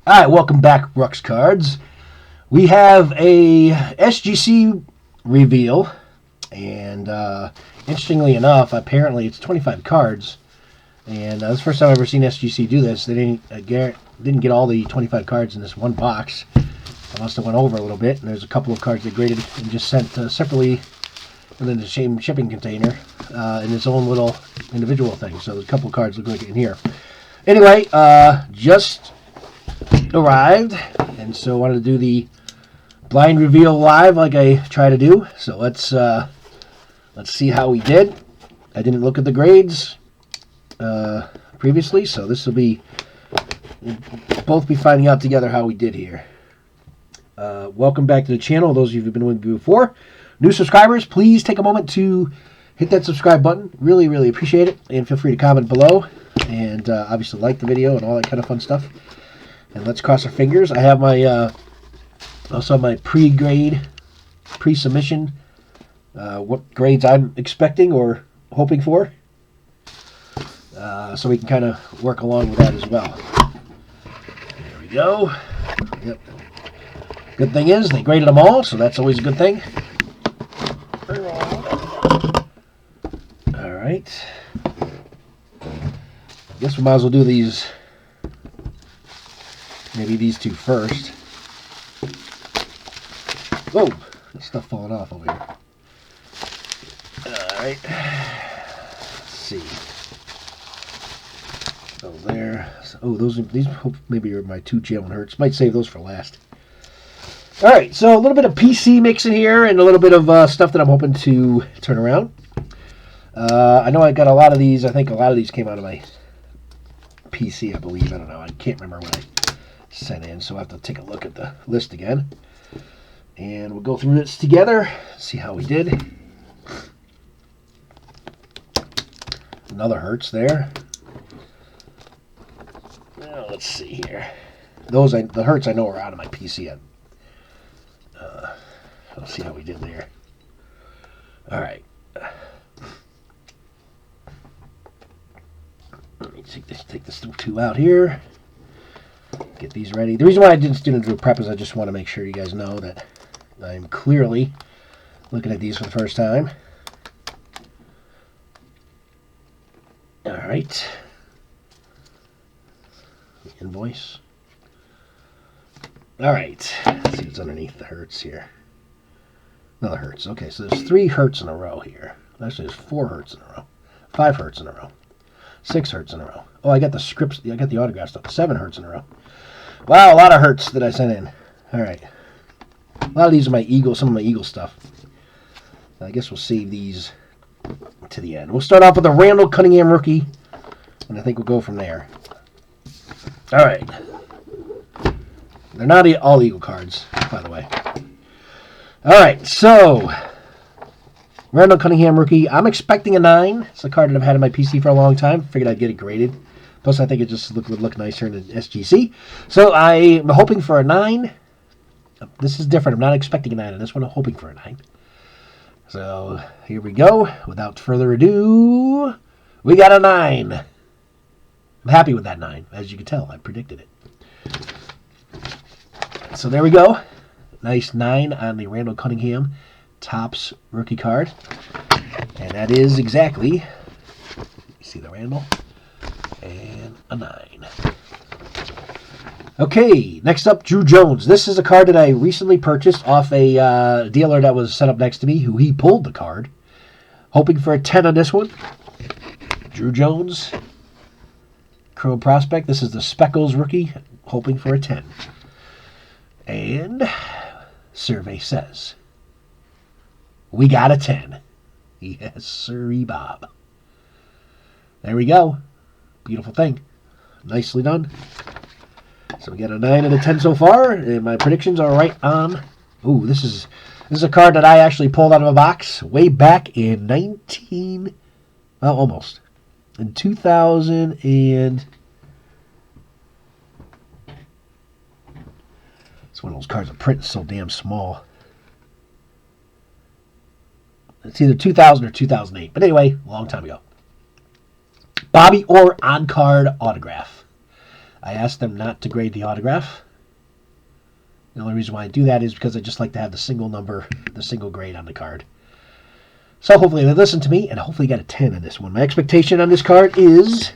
All right, welcome back, Ruckscards. We have a SGC reveal, and interestingly enough, apparently it's 25 cards, and this is the first time I've ever seen SGC do this. They didn't get all the 25 cards in this one box. I must have went over a little bit, and there's a couple of cards they graded and just sent separately within the same shipping container in its own little individual thing. So there's a couple of cards look like in here. Anyway, just arrived, and so wanted to do the blind reveal live like I try to do. So let's see how we did. I didn't look at the grades previously, so this will be, we'll both be finding out together how we did here. Welcome back to the channel, those of you who've been with me before. New subscribers, please take a moment to hit that subscribe button. Really, really appreciate it. And feel free to comment below. And obviously like the video and all that kind of fun stuff. And let's cross our fingers. I have my also my pre-grade, pre-submission, what grades I'm expecting or hoping for. So we can kind of work along with that as well. There we go. Yep. Good thing is they graded them all, so that's always a good thing. All right. I guess we might as well do these. Maybe these two first. Whoa! There's stuff falling off over here. Alright. Let's see. So there. Oh, these maybe are my two Jalen Hurts. Might save those for last. Alright, so a little bit of PC mix in here and a little bit of stuff that I'm hoping to turn around. I know I got a lot of these. I think a lot of these came out of my PC, I believe. I don't know. I can't remember what I sent in, so I have to take a look at the list again. And we'll go through this together, see how we did. Another Hurts there. Now let's see here. The Hurts I know are out of my PC. Let's see how we did there. All right. Let me take this two out here. Get these ready. The reason why I didn't do a prep is I just want to make sure you guys know that I'm clearly looking at these for the first time. All right. Invoice. All right. Let's see what's underneath the Hurts here. Another Hurts. Okay, so there's 3 Hurts in a row here. Actually, there's 4 Hurts in a row. 5 Hurts in a row. 6 Hurts in a row. Oh, I got the scripts. I got the autograph stuff. 7 Hurts in a row. Wow, a lot of Hurts that I sent in. All right. A lot of these are my Eagle, some of my Eagle stuff. I guess we'll save these to the end. We'll start off with a Randall Cunningham rookie, and I think we'll go from there. All right. They're not all Eagle cards, by the way. All right, so Randall Cunningham rookie. I'm expecting a 9. It's a card that I've had in my PC for a long time. Figured I'd get it graded. Plus, I think it just would look nicer in an SGC. So I'm hoping for a 9. This is different. I'm not expecting a 9 on this one. I'm hoping for a 9. So here we go. Without further ado, we got a 9. I'm happy with that 9. As you can tell, I predicted it. So there we go. Nice 9 on the Randall Cunningham Topps rookie card. And that is exactly, you see the Randall, and a 9. Okay, next up, Drew Jones. This is a card that I recently purchased off a dealer that was set up next to me, who he pulled the card. Hoping for a 10 on this one. Drew Jones, Chrome Prospect. This is the Speckles rookie, hoping for a 10. And survey says, we got a 10. Yes, sirree, Bob. There we go. Beautiful thing. Nicely done. So we got a 9 and a 10 so far, and my predictions are right on. Ooh, this is a card that I actually pulled out of a box way back in almost. In 2000 and... It's one of those cards that print so damn small. It's either 2000 or 2008. But anyway, a long time ago. Bobby Orr on-card autograph. I asked them not to grade the autograph. The only reason why I do that is because I just like to have the single number, the single grade on the card. So hopefully they listen to me, and hopefully got a 10 on this one. My expectation on this card is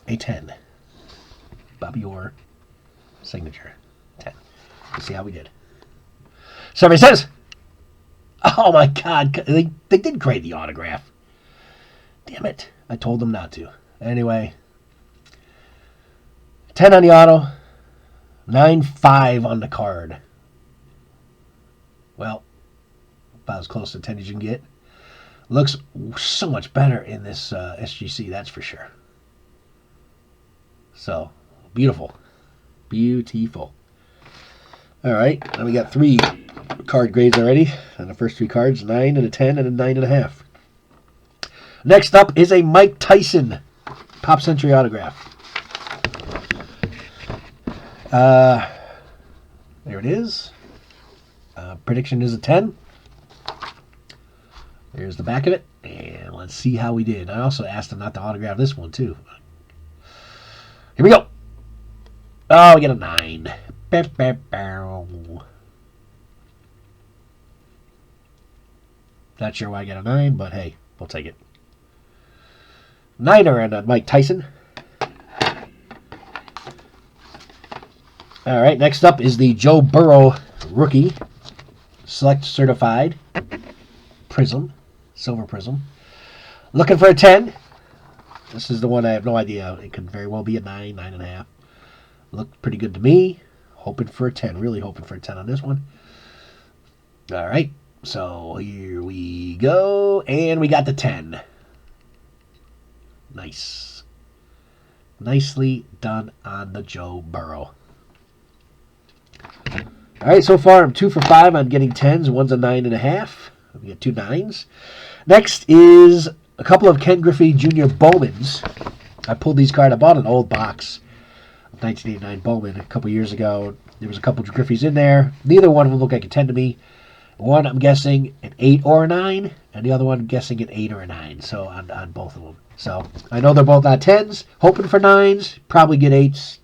a 10. Bobby Orr signature. 10. Let's see how we did. Somebody says, oh my God, they did grade the autograph. Damn it. I told them not to. Anyway, 10 on the auto, 9.5 on the card. Well, about as close to 10 as you can get. Looks so much better in this SGC, that's for sure. So, beautiful. Beautiful. All right, now we got 3 card grades already. And the first 3 cards, 9 and a 10 and a 9.5. Next up is a Mike Tyson Pop Century autograph. There it is. Prediction is a 10. There's the back of it. And let's see how we did. I also asked him not to autograph this one, too. Here we go. Oh, we get a 9. Not sure why I got a 9, but hey, we'll take it. 9er on Mike Tyson. All right, next up is the Joe Burrow rookie. Select certified. Prism. Silver Prism. Looking for a 10. This is the one I have no idea. It could very well be a 9, 9.5. Looked pretty good to me. Hoping for a 10. Really hoping for a 10 on this one. All right. So here we go. And we got the 10. Nice. Nicely done on the Joe Burrow. All right, so far I'm 2 for 5 on getting 10s. One's a 9.5. We get 2 9s. Next is a couple of Ken Griffey Jr. Bowmans. I pulled these cards. I bought an old box of 1989 Bowman a couple years ago. There was a couple of Griffeys in there. Neither one of them looked like a 10 to me. One, I'm guessing an 8 or a 9, and the other one, I'm guessing an 8 or a 9. So on both of them. So I know they're both not 10s. Hoping for 9s. Probably get 8s.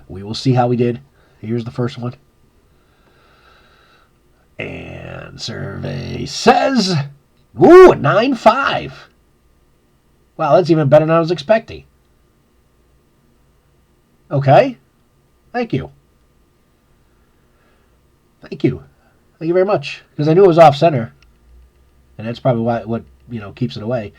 We will see how we did. Here's the first one. And survey says, ooh, a 9.5. Wow, that's even better than I was expecting. Okay. Thank you. Thank you. Thank you very much. Because I knew it was off center. And that's probably what keeps it away.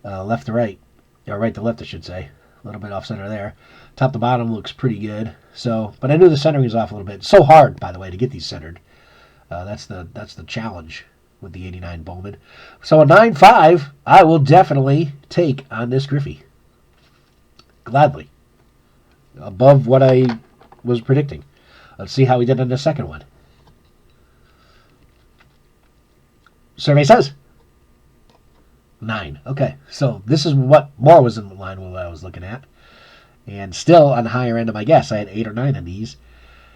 Left to right. Or right to left, I should say. A little bit off center there. Top to bottom looks pretty good. So, but I knew the centering was off a little bit. It's so hard, by the way, to get these centered. That's the challenge with the 89 Bowman. So a 9.5, I will definitely take on this Griffey. Gladly. Above what I was predicting. Let's see how we did on the second one. Survey says 9. Okay, so this is what more was in line with what I was looking at. And still on the higher end of my guess. I had 8 or 9 on these.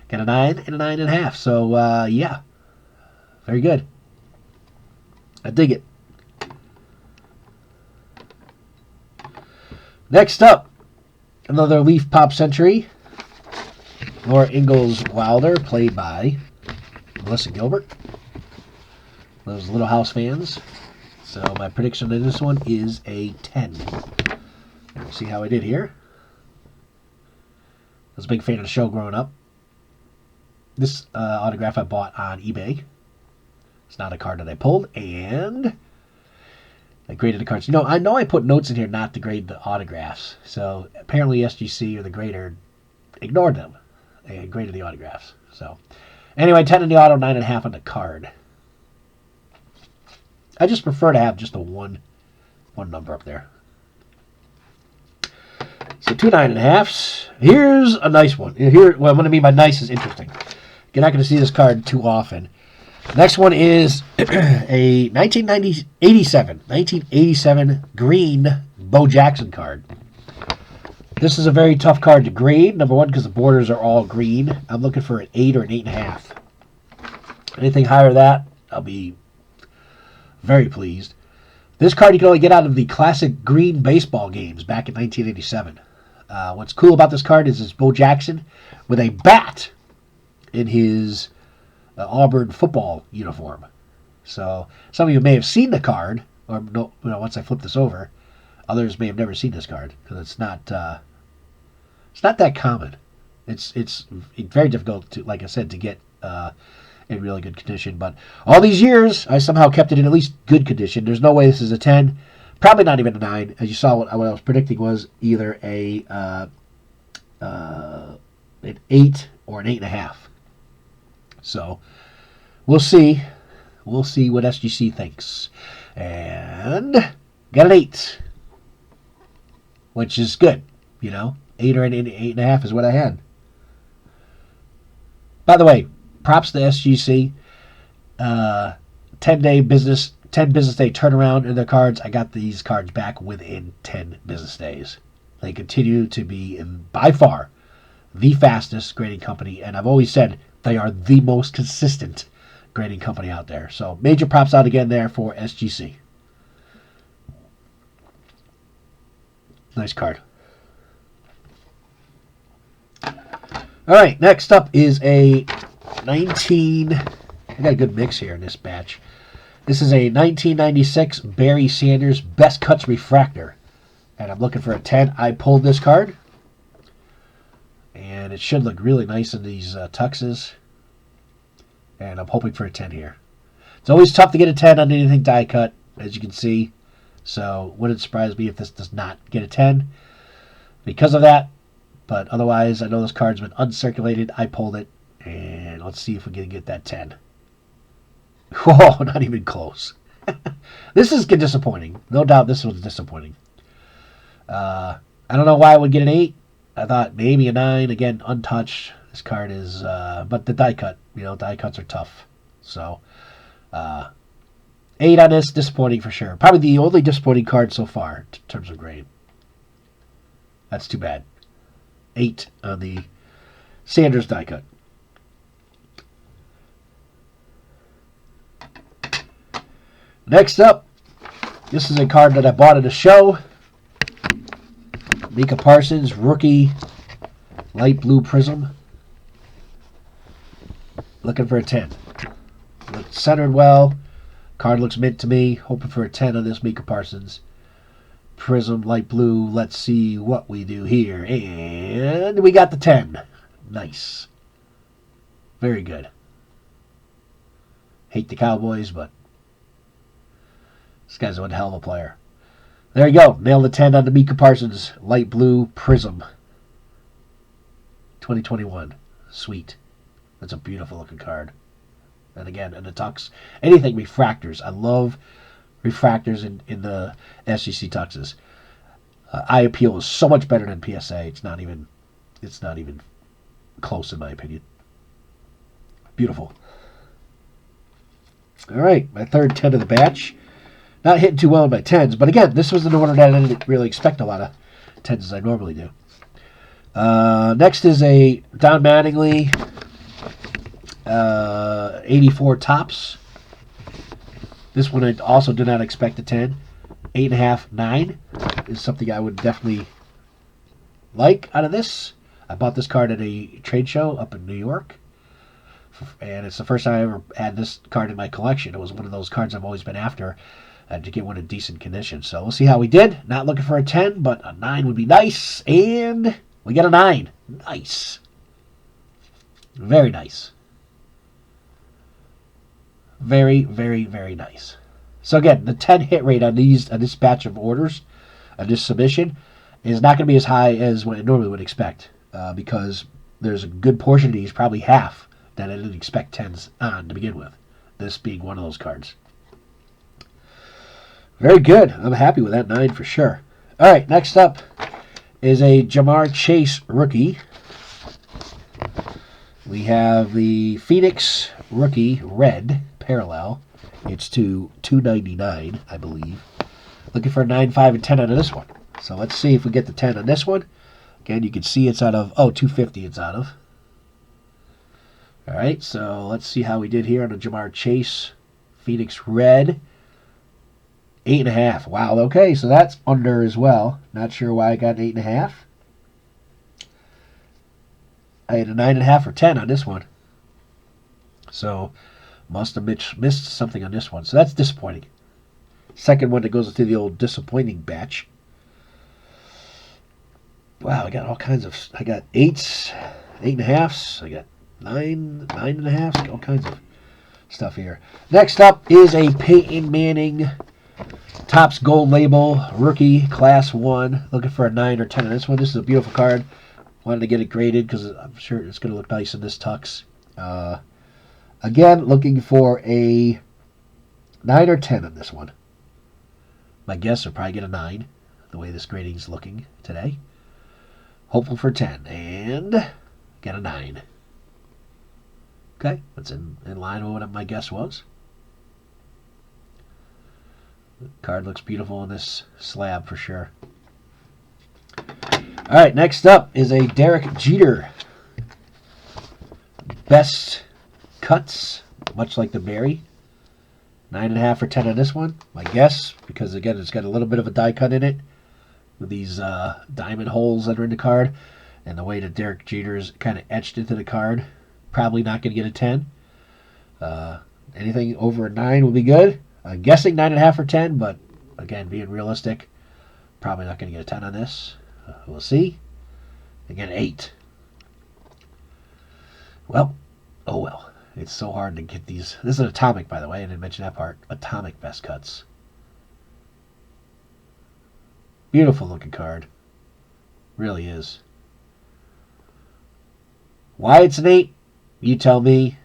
Got a 9 and a 9.5. So, yeah. Very good. I dig it. Next up, another Leaf Pop Century. Laura Ingalls Wilder, played by Melissa Gilbert. Those Little House fans. So my prediction in this one is a 10. We'll see how I did here. I was a big fan of the show growing up. This autograph I bought on eBay. It's not a card that I pulled, and I graded the cards. I know I put notes in here not to grade the autographs, so apparently SGC or the grader ignored them. They graded the autographs. So anyway, 10 in the auto, 9.5 on the card. I just prefer to have just a one number up there. So 2 9.5s. Here's a nice one. What I mean by nice is interesting. You're not going to see this card too often. Next one is a 1987 green Bo Jackson card. This is a very tough card to grade. Number one, because the borders are all green. I'm looking for an 8 or an 8.5. Anything higher than that, I'll be very pleased. This card you can only get out of the classic green baseball games back in 1987. What's cool about this card is it's Bo Jackson with a bat in his Auburn football uniform. So some of you may have seen the card, or no, once I flip this over, others may have never seen this card because it's not that common. It's very difficult to, like I said, to get in really good condition. But all these years, I somehow kept it in at least good condition. There's no way this is a 10. Probably not even a 9. As you saw, what I was predicting was either an 8 or an 8.5. So we'll see. We'll see what SGC thinks. And got an 8, which is good. 8 or an 8.5 is what I had. By the way, props to SGC. 10 business day turnaround in their cards. I got these cards back within 10 business days. They continue to be, by far, the fastest grading company, and I've always said they are the most consistent grading company out there. So major props out again there for SGC. Nice card. All right, next up is a 19... I got a good mix here in this batch. This is a 1996 Barry Sanders Best Cuts Refractor. And I'm looking for a 10. I pulled this card. And it should look really nice in these tuxes. And I'm hoping for a 10 here. It's always tough to get a 10 on anything die cut, as you can see. So wouldn't surprise me if this does not get a 10 because of that. But otherwise, I know this card's been uncirculated. I pulled it. And let's see if we can get that 10. Whoa, not even close. This is disappointing. No doubt this was disappointing. I don't know why I would get an 8. I thought maybe a 9. Again, untouched. This card is... but the die cut. Die cuts are tough. So, 8 on this. Disappointing for sure. Probably the only disappointing card so far in terms of grade. That's too bad. 8 on the Sanders die cut. Next up, this is a card that I bought at a show. Micah Parsons, rookie, light blue prism. Looking for a 10. Looks centered well. Card looks mint to me. Hoping for a 10 on this Micah Parsons. Prism, light blue. Let's see what we do here. And we got the 10. Nice. Very good. Hate the Cowboys, but this guy's one hell of a player. There you go. Nailed the 10 on the Micah Parsons light blue prism. 2021. Sweet. That's a beautiful looking card. And again, in the tux, anything refractors. I love refractors in the SGC tuxes. Eye appeal is so much better than PSA. It's not even close in my opinion. Beautiful. All right, my third 10 of the batch. Not hitting too well in my 10s, but again, this was an order that I didn't really expect a lot of 10s as I normally do. Next is a Don Mattingly 84 Topps. This one I also did not expect a 10. 8.5, 9 is something I would definitely like out of this. I bought this card at a trade show up in New York. And it's the first time I ever had this card in my collection. It was one of those cards I've always been after to get one in decent condition. So we'll see how we did. Not looking for a 10, but a 9 would be nice. And we got a 9. Nice. Very nice. Very, very, very nice. So again, the 10 hit rate on this batch of orders, on this submission, is not going to be as high as what I normally would expect. Because there's a good portion of these, probably half, that I didn't expect 10s on to begin with. This being one of those cards. Very good. I'm happy with that 9 for sure. All right, next up is a Jamar Chase rookie. We have the Phoenix rookie red parallel. It's to 299, I believe. Looking for a 9, 5, and 10 out of this one. So let's see if we get the 10 on this one. Again, you can see it's out of, 250 it's out of. All right, so let's see how we did here on the Jamar Chase Phoenix red. 8.5. Wow, okay, so that's under as well. Not sure why I got 8.5. I had a 9.5 or 10 on this one. So, must have missed something on this one. So that's disappointing. Second one that goes into the old disappointing batch. Wow, I got all kinds of... I got 8s, 8.5s. I got 9.5s. All kinds of stuff here. Next up is a Peyton Manning Topps Gold Label Rookie Class 1. Looking for a 9 or 10 on this one. This is a beautiful card. Wanted to get it graded because I'm sure it's going to look nice in this tux. Again, looking for a 9 or 10 on this one. My guess will probably get a 9, the way this grading is looking today. Hopeful for 10, and get a 9. Okay, that's in line with what my guess was. The card looks beautiful in this slab for sure. All right, next up is a Derek Jeter. Best cuts, much like the Barry. 9.5 or 10 on this one. My guess, because again, it's got a little bit of a die cut in it with these diamond holes that are in the card, and the way that Derek Jeter is kind of etched into the card. Probably not going to get a 10. Anything over a 9 will be good. I'm guessing 9.5 or 10, but again, being realistic, probably not going to get a 10 on this. We'll see. Again, 8. Well, oh well. It's so hard to get these. This is an atomic, by the way. I didn't mention that part. Atomic best cuts. Beautiful looking card. Really is. Why it's an 8? You tell me.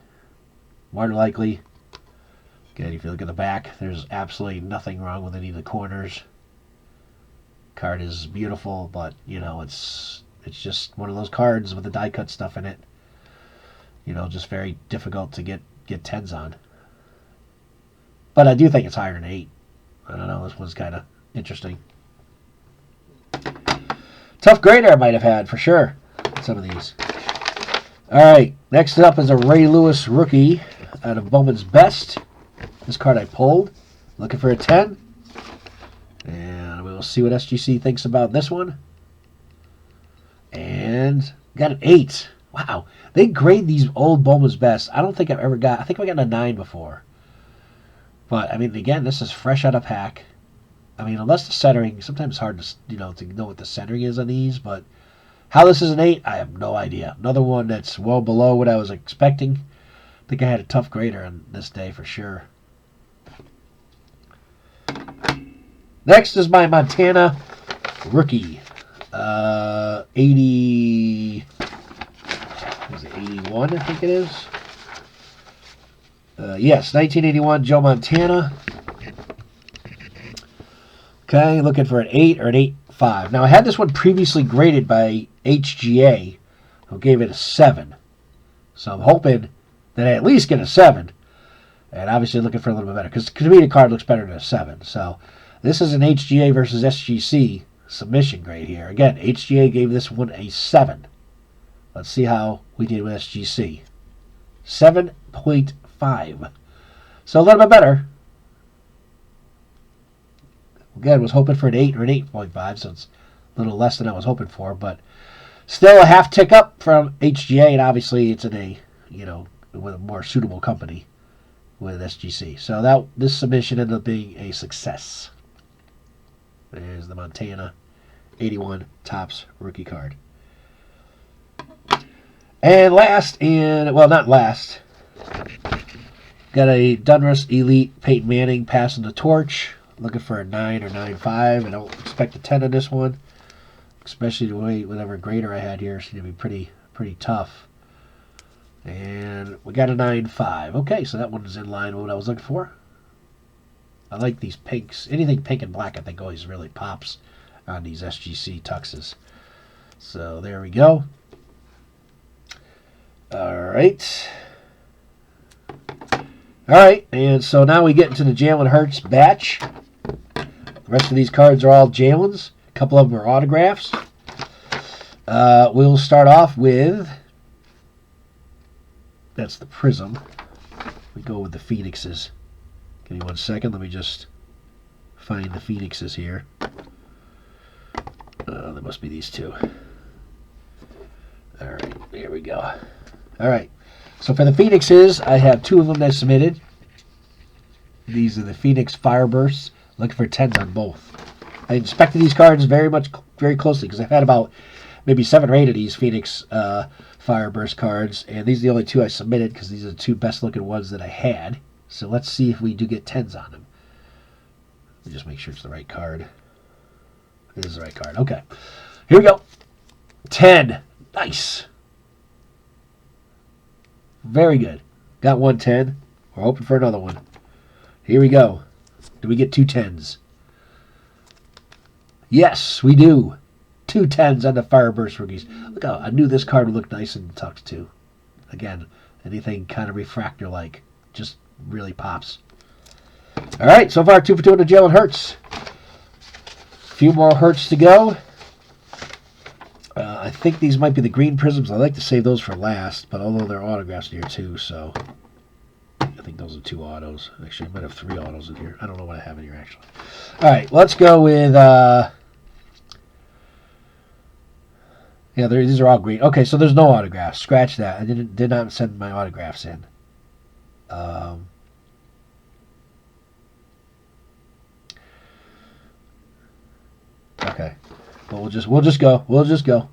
More than likely. Again, if you look at the back, there's absolutely nothing wrong with any of the corners. Card is beautiful, but you know, it's just one of those cards with the die cut stuff in it. You know, just very difficult to get 10s on. But I do think it's higher than 8. I don't know, this one's kind of interesting. Tough grader I might have had, for sure, some of these. Alright, next up is a Ray Lewis rookie out of Bowman's Best. This card I pulled. Looking for a 10. And we'll see what SGC thinks about this one. And got an 8. Wow. They grade these old Bowman's Best. I don't think I've ever got... I think I got a 9 before. But, I mean, again, this is fresh out of pack. I mean, unless the centering... Sometimes it's hard to know what the centering is on these, but how this is an 8, I have no idea. Another one that's well below what I was expecting. I think I had a tough grader on this day for sure. Next is my Montana rookie. 80... Was it 81, I think it is? Yes, 1981 Joe Montana. Okay, looking for an 8 or an 8.5. Now, I had this one previously graded by HGA, who gave it a 7. So I'm hoping that I at least get a 7. And obviously looking for a little bit better, because to me the card looks better than a 7. So this is an HGA versus SGC submission grade here. Again, HGA gave this one a 7. Let's see how we did with SGC. 7.5. So a little bit better. Again, was hoping for an 8 or an 8.5, so it's a little less than I was hoping for, but still a half tick up from HGA, and obviously it's in a, with a more suitable company with SGC. So this submission ended up being a success. There's the Montana 81 Topps rookie card. And not last, got a Donruss Elite Peyton Manning passing the torch. Looking for a 9 or 9.5. I don't expect a 10 on this one, especially the way whatever grader I had here seemed to be pretty tough. And we got a 9.5. Okay, so that one is in line with what I was looking for. I like these pinks. Anything pink and black I think always really pops on these SGC tuxes. So there we go. Alright, and so now we get into the Jalen Hurts batch. The rest of these cards are all Jalen's. A couple of them are autographs. We'll start off with... That's the Prism. We go with the Phoenixes. Give me 1 second. Let me just find the Phoenixes here. There must be these two. All right, here we go. All right, so for the Phoenixes, I have two of them that submitted. These are the Phoenix Firebursts. Looking for 10s on both. I inspected these cards very closely because I've had about maybe 7 or 8 of these Phoenix Fireburst cards, and these are the only 2 I submitted because these are the 2 best-looking ones that I had. So let's see if we do get 10s on them. Let me just make sure it's the right card. It is the right card. Okay. Here we go. 10. Nice. Very good. Got 1 10. We're hoping for another one. Here we go. Do we get 2 10s? Yes, we do. 2 10s on the Fireburst rookies. Look how I knew this card would look nice in Tux too. Again, anything kind of refractor-like just really pops. All right, so far 2 for 2 on the Jalen Hurts. A few more Hurts to go. I think these might be the green prisms. I like to save those for last, but although they're autographs in here too, so I think those are 2 autos. Actually, I might have 3 autos in here. I don't know what I have in here actually. All right, let's go with. Yeah, these are all green. Okay, so there's no autographs. Scratch that. I did not send my autographs in. Okay, but we'll just go. We'll just go.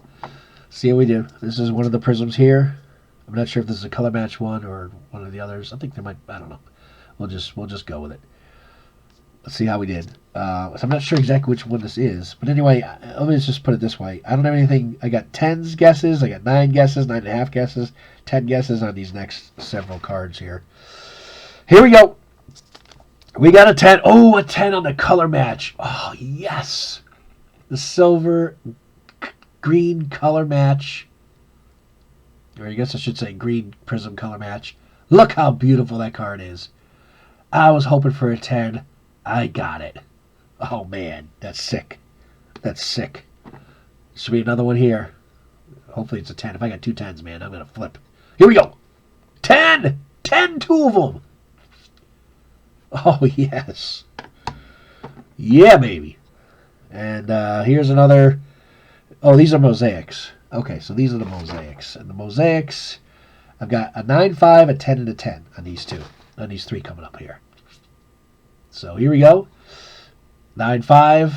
See how we do. This is one of the prisms here. I'm not sure if this is a color match one or one of the others. I think there might. I don't know. We'll just go with it. Let's see how we did. So I'm not sure exactly which one this is, but anyway, let me just put it this way. I don't have anything. I got 10s guesses. I got 9 guesses, 9.5 guesses, 10 guesses on these next several cards here. Here we go. We got a 10. Oh, a 10 on the color match. Oh, yes. The silver green color match. Or I guess I should say green prism color match. Look how beautiful that card is. I was hoping for a 10. I got it. Oh, man. That's sick. That's sick. Should be another one here. Hopefully it's a 10. If I got 2 10s, man, I'm going to flip. Here we go. 10! 10, 2 of them. Oh, yes. Yeah, baby. And here's another. Oh, these are mosaics. Okay, so these are the mosaics. And the mosaics, I've got a 9, 5, a 10, and a 10 on these 2. On these 3 coming up here. So here we go. 9, 5.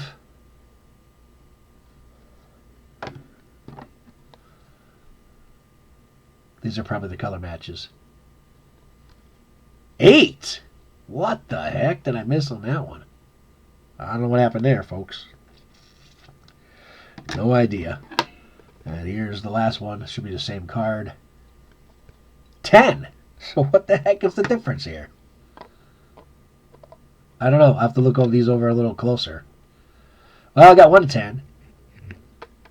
These are probably the color matches. 8. What the heck did I miss on that one? I don't know what happened there, folks. No idea. And here's the last one. It should be the same card. 10. So what the heck is the difference here? I don't know. I'll have to look these over a little closer. Well, I got 1 10.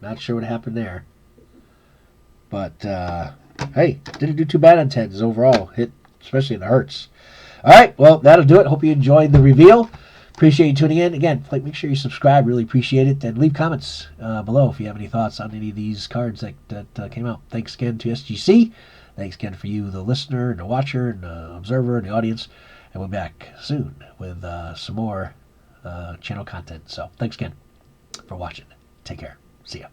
Not sure what happened there. But, hey, didn't do too bad on 10s overall. Hit, especially in the Hurts. All right, well, that'll do it. Hope you enjoyed the reveal. Appreciate you tuning in. Again, make sure you subscribe. Really appreciate it. And leave comments below if you have any thoughts on any of these cards that came out. Thanks again to SGC. Thanks again for you, the listener, and the watcher, and the observer, and the audience. And we'll be back soon with some more channel content. So thanks again for watching. Take care. See ya.